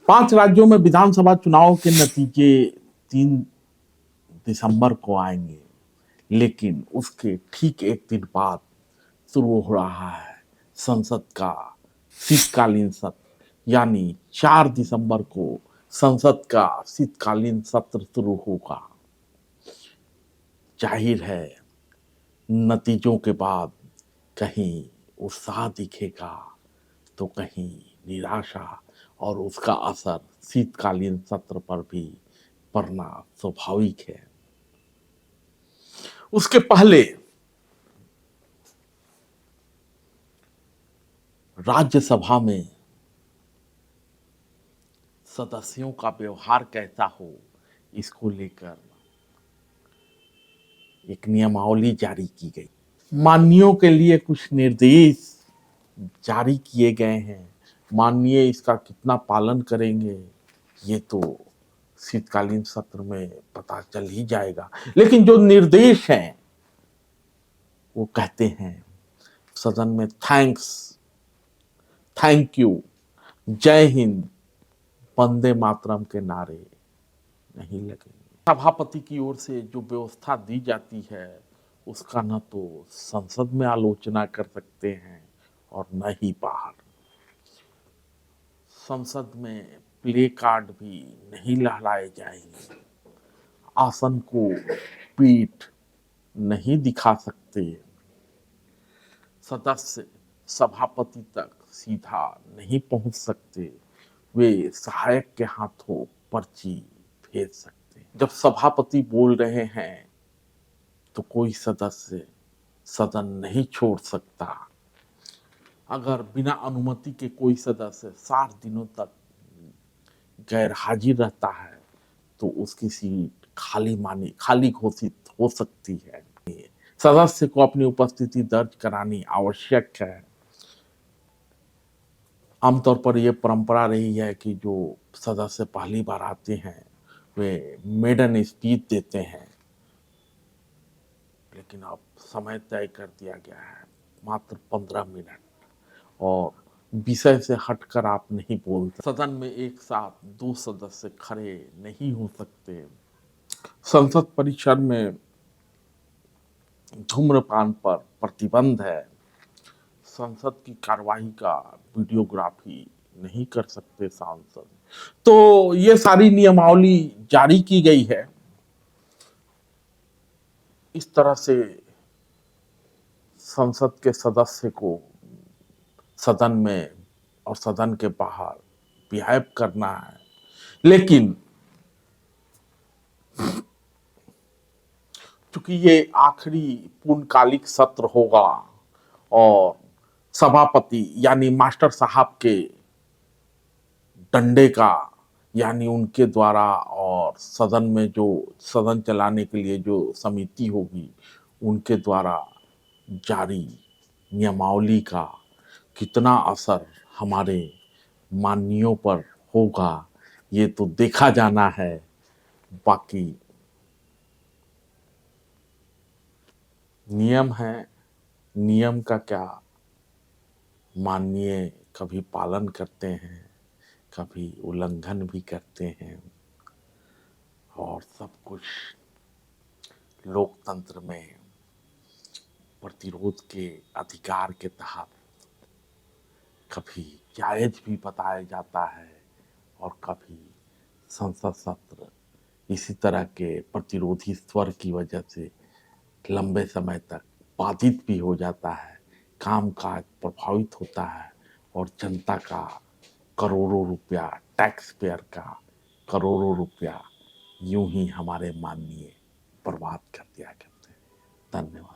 5 राज्यों में विधानसभा चुनाव के नतीजे 3 दिसंबर को आएंगे, लेकिन उसके ठीक एक दिन बाद शुरू हो रहा है संसद का शीतकालीन सत्र। यानी 4 दिसंबर को संसद का शीतकालीन सत्र शुरू होगा। जाहिर है नतीजों के बाद कहीं उत्साह दिखेगा तो कहीं निराशा, और उसका असर शीतकालीन सत्र पर भी पड़ना स्वाभाविक है। उसके पहले राज्यसभा में सदस्यों का व्यवहार कैसा हो, इसको लेकर एक नियमावली जारी की गई। माननीयों के लिए कुछ निर्देश जारी किए गए हैं। माननीय इसका कितना पालन करेंगे ये तो शीतकालीन सत्र में पता चल ही जाएगा, लेकिन जो निर्देश हैं वो कहते हैं सदन में थैंक्स, थैंक यू, जय हिंद, वंदे मातरम के नारे नहीं लगेंगे। सभापति की ओर से जो व्यवस्था दी जाती है उसका न तो संसद में आलोचना कर सकते हैं और न ही बाहर। संसद में प्ले कार्ड भी नहीं लहराए जाएंगे, आसन को पीठ नहीं दिखा सकते, सदस्य सभापति तक सीधा नहीं पहुंच सकते, वे सहायक के हाथों पर्ची भेज सकते। जब सभापति बोल रहे हैं तो कोई सदस्य सदन नहीं छोड़ सकता। अगर बिना अनुमति के कोई सदस्य 60 दिनों तक गैर हाजिर रहता है तो उसकी सीट खाली घोषित हो सकती है। सदस्य को अपनी उपस्थिति दर्ज करानी आवश्यक है। आमतौर पर यह परंपरा रही है कि जो सदस्य पहली बार आते हैं वे मेडन स्पीच देते हैं, लेकिन अब समय तय कर दिया गया है मात्र 15 मिनट, और विषय से हटकर आप नहीं बोलते। सदन में एक साथ 2 सदस्य खड़े नहीं हो सकते। संसद परिसर में धूम्रपान पर प्रतिबंध है। संसद की कार्यवाही का वीडियोग्राफी नहीं कर सकते सांसद। तो ये सारी नियमावली जारी की गई है। इस तरह से संसद के सदस्य को सदन में और सदन के बाहर बिहेव करना है, लेकिन चूंकि ये आखिरी पूर्णकालिक सत्र होगा और सभापति यानी मास्टर साहब के डंडे का, यानी उनके द्वारा, और सदन में जो सदन चलाने के लिए जो समिति होगी उनके द्वारा जारी नियमावली का कितना असर हमारे माननीयों पर होगा ये तो देखा जाना है। बाकी नियम है, नियम का क्या, माननीय कभी पालन करते हैं, कभी उल्लंघन भी करते हैं, और सब कुछ लोकतंत्र में प्रतिरोध के अधिकार के तहत कभी जायज भी बताया जाता है और कभी संसद सत्र इसी तरह के प्रतिरोधी स्वर की वजह से लंबे समय तक बाधित भी हो जाता है, कामकाज प्रभावित होता है और जनता का करोड़ों रुपया, टैक्स पेयर का करोड़ों रुपया यूं ही हमारे माननीय बर्बाद कर दिया करते हैं। धन्यवाद।